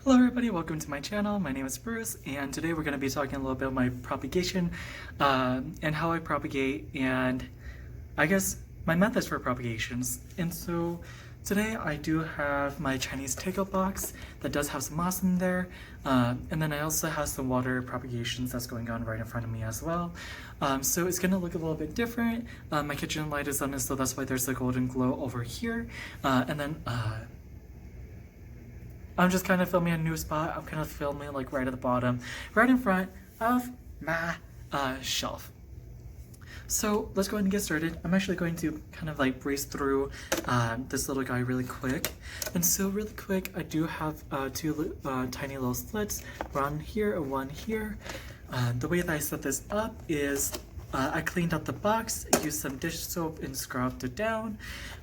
Hello everybody, welcome to my channel. My name is Bruce, and today we're going to be talking a little bit about my propagation and how I propagate, and I guess my methods for propagations. And so today I do have my Chinese takeout box that does have some moss in there, and then I also have some water propagations that's going on right in front of me as well. So it's going to look a little bit different. My kitchen light is on, so that's why there's a golden glow over here, and then I'm just kind of filming a new spot. I'm kind of filming like right at the bottom, right in front of my shelf. So let's go ahead and get started. I'm actually going to kind of like breeze through this little guy really quick. And so really quick, I do have two tiny little slits, one here and one here. The way that I set this up is I cleaned out the box, used some dish soap and scrubbed it down,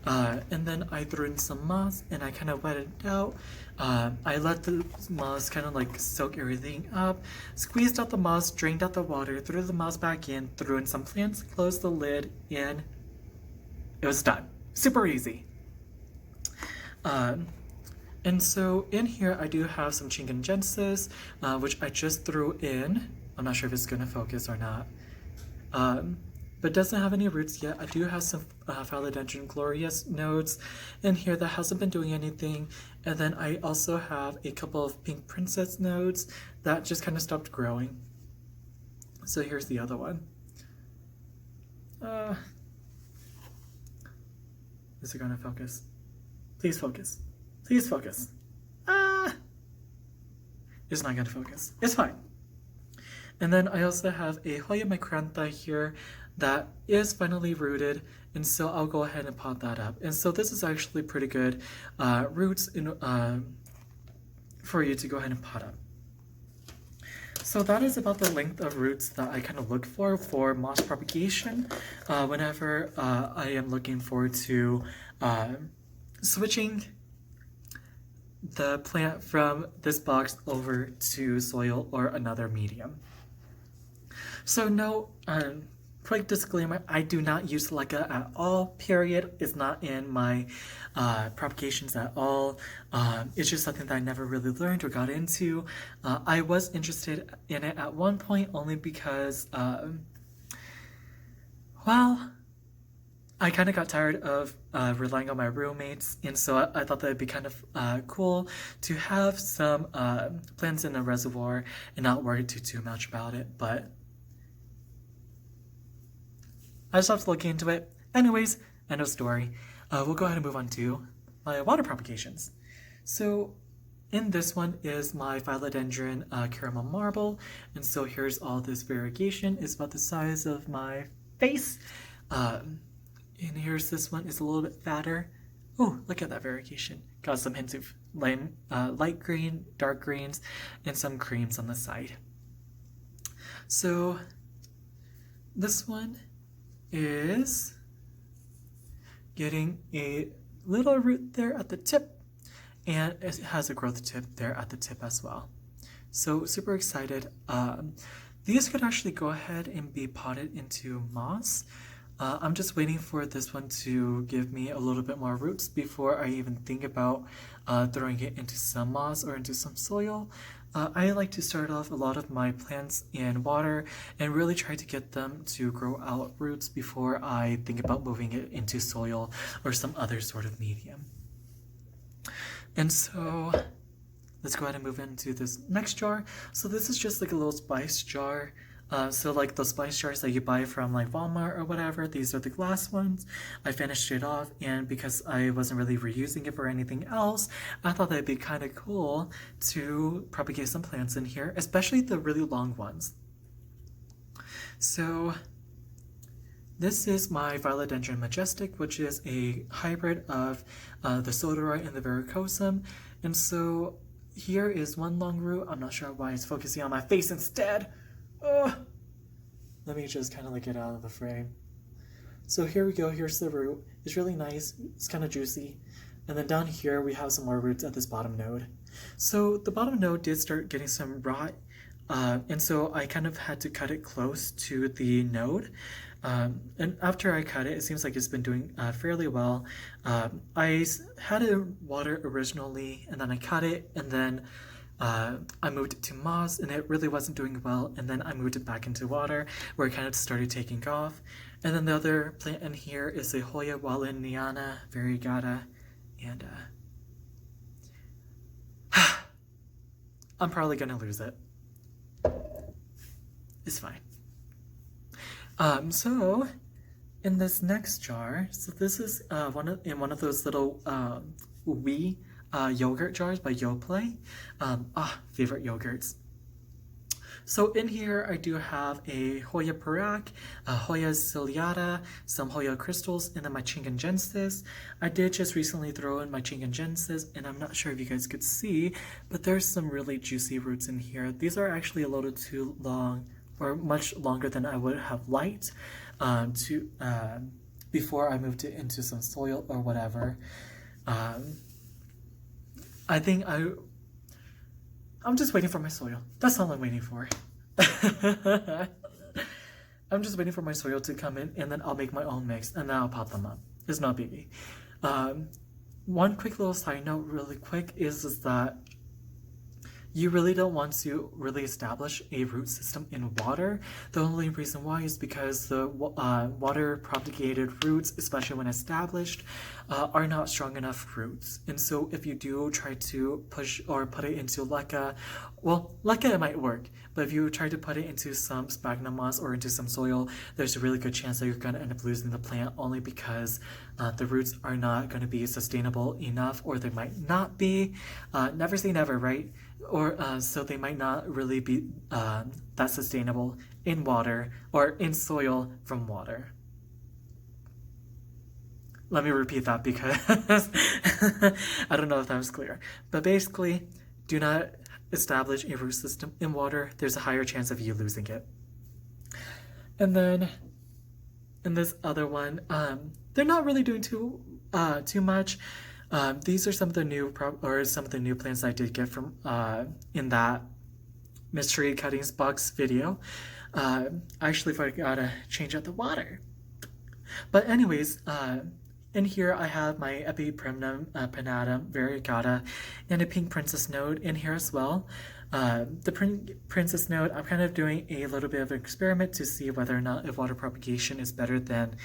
and then I threw in some moss and I kind of wet it out. I let the moss kind of like soak everything up, squeezed out the moss, drained out the water, threw the moss back in, threw in some plants, closed the lid, and it was done. Super easy. And so in here I do have some chingensis, which I just threw in. I'm not sure if it's going to focus or not. But doesn't have any roots yet. I do have some philodendron glorious nodes in here that hasn't been doing anything. And then I also have a couple of pink princess nodes that just kind of stopped growing. So here's the other one. Is it going to focus? Please focus. Please focus. It's not going to focus. It's fine. And then I also have a Hoya micrantha here that is finally rooted, and so I'll go ahead and pot that up. And so this is actually pretty good roots for you to go ahead and pot up. So that is about the length of roots that I kind of look for moss propagation whenever I am looking forward to switching the plant from this box over to soil or another medium. So no, quick disclaimer, I do not use silica at all, period. It's not in my propagations at all. It's just something that I never really learned or got into. I was interested in it at one point only because, well, I kind of got tired of relying on my roommates, and so I thought that it'd be kind of cool to have some plants in a reservoir and not worry too much about it, but I stopped looking into it. Anyways, end of story. We'll go ahead and move on to my water propagations. So in this one is my philodendron caramel marble, and so here's all this variegation. It's about the size of my face. And here's this one. It's a little bit fatter. Oh, look at that variegation. Got some hints of light green, dark greens, and some creams on the side. So this one is getting a little root there at the tip, and it has a growth tip there at the tip as well. So super excited. These could actually go ahead and be potted into moss. I'm just waiting for this one to give me a little bit more roots before I even think about throwing it into some moss or into some soil. I like to start off a lot of my plants in water and really try to get them to grow out roots before I think about moving it into soil or some other sort of medium. And so let's go ahead and move into this next jar. So this is just like a little spice jar. So like the spice jars that you buy from like Walmart or whatever, these are the glass ones. I finished it off, and because I wasn't really reusing it for anything else, I thought that'd be kind of cool to propagate some plants in here, especially the really long ones. So this is my philodendron majestic, which is a hybrid of the sotorite and the verrucosum. And so here is one long root. I'm not sure why it's focusing on my face instead. Let me just kind of like get out of the frame. So here we go. Here's the root. It's really nice. It's kind of juicy. And then down here we have some more roots at this bottom node. So the bottom node did start getting some rot, and so I kind of had to cut it close to the node. And after I cut it, it seems like it's been doing fairly well. I had it water originally, and then I cut it, and then I moved it to moss and it really wasn't doing well, and then I moved it back into water where it kind of started taking off. And then the other plant in here is a Hoya Walleniana variegata, and I'm probably gonna lose it. It's fine. So in this next jar, so this is one of those little wee yogurt jars by Yoplait. Favorite yogurts. So in here I do have a Hoya Parak, a Hoya ciliata, some Hoya crystals, and then my Chingengensis. I did just recently throw in my Chingengensis, and I'm not sure if you guys could see, but there's some really juicy roots in here. These are actually a little too long, or much longer than I would have liked before I moved it into some soil or whatever. I think I'm just waiting for my soil. That's all I'm waiting for. I'm just waiting for my soil to come in, and then I'll make my own mix, and then I'll pot them up. It's not a biggie. One quick little side note really quick is that you really don't want to really establish a root system in water. The only reason why is because the water propagated roots, especially when established, are not strong enough roots. And so if you do try to push or put it into leca, well, leca it might work, but if you try to put it into some sphagnum moss or into some soil, there's a really good chance that you're going to end up losing the plant, only because the roots are not going to be sustainable enough, or they might not be. Never say never, right? Or so they might not really be that sustainable in water or in soil from water. Let me repeat that because I don't know if that was clear. But basically, do not establish a root system in water. There's a higher chance of you losing it. And then in this other one, they're not really doing too much. These are some of the new plants I did get from in that mystery cuttings box video. I actually forgot to change out the water. But anyways, in here I have my Epiprimnum pinnatum variegata and a pink princess node in here as well. The princess node, I'm kind of doing a little bit of an experiment to see whether or not if water propagation is better than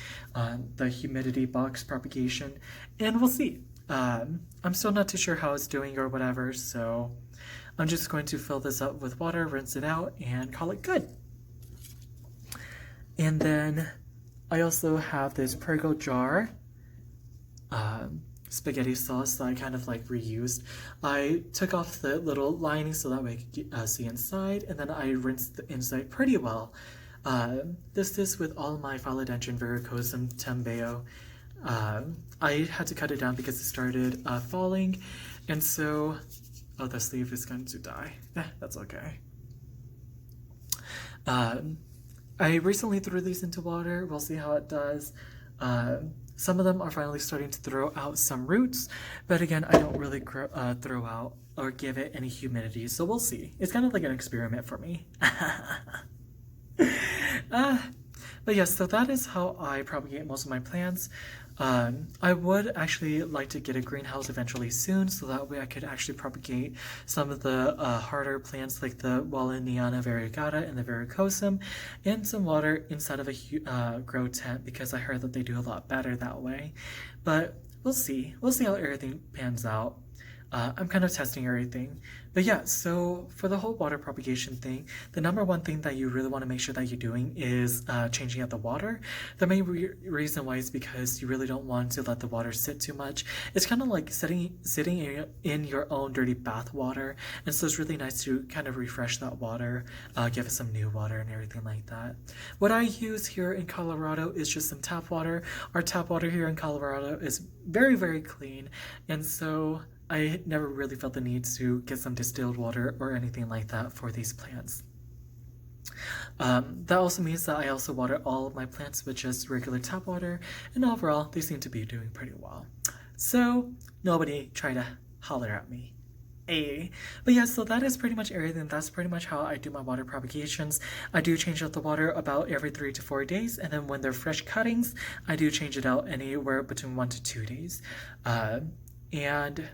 the humidity box propagation, and we'll see. I'm still not too sure how it's doing or whatever, so I'm just going to fill this up with water, rinse it out, and call it good. And then I also have this Prego jar spaghetti sauce that I kind of like reused. I took off the little lining so that way I could see inside, and then I rinsed the inside pretty well. This is with all my Philodendron verrucosum tembeo. I had to cut it down because it started falling, and so the sleeve is going to die. That's okay. I recently threw these into water. We'll see how it does. Some of them are finally starting to throw out some roots, but again, I don't really throw out or give it any humidity, so we'll see. It's kind of like an experiment for me. But yes, so that is how I propagate most of my plants. I would actually like to get a greenhouse eventually soon, so that way I could actually propagate some of the harder plants like the Walleniana variegata and the verrucosum in some water inside of a grow tent, because I heard that they do a lot better that way. But we'll see. We'll see how everything pans out. I'm kind of testing everything. But yeah, so for the whole water propagation thing, the number one thing that you really want to make sure that you're doing is changing out the water. The main reason why is because you really don't want to let the water sit too much. It's kind of like sitting in your own dirty bath water, and so it's really nice to kind of refresh that water, give it some new water and everything like that. What I use here in Colorado is just some tap water. Our tap water here in Colorado is very, very clean, and so I never really felt the need to get some distilled water or anything like that for these plants. That also means that I also water all of my plants with just regular tap water, and overall they seem to be doing pretty well. So nobody try to holler at me. Hey. But yeah, so that is pretty much everything. That's pretty much how I do my water propagations. I do change out the water about every 3 to 4 days, and then when they're fresh cuttings, I do change it out anywhere between 1 to 2 days. And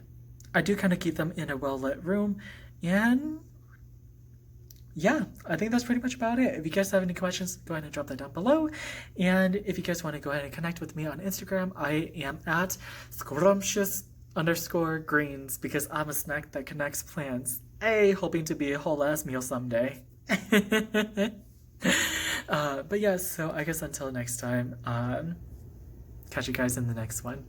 I do kind of keep them in a well-lit room, And yeah, I think that's pretty much about it. If you guys have any questions, go ahead and drop that down below. And if you guys want to go ahead and connect with me on Instagram, I am at scrumptious_greens because I'm a snack that connects plans. Hoping to be a whole ass meal someday. But yeah, so I guess until next time, catch you guys in the next one.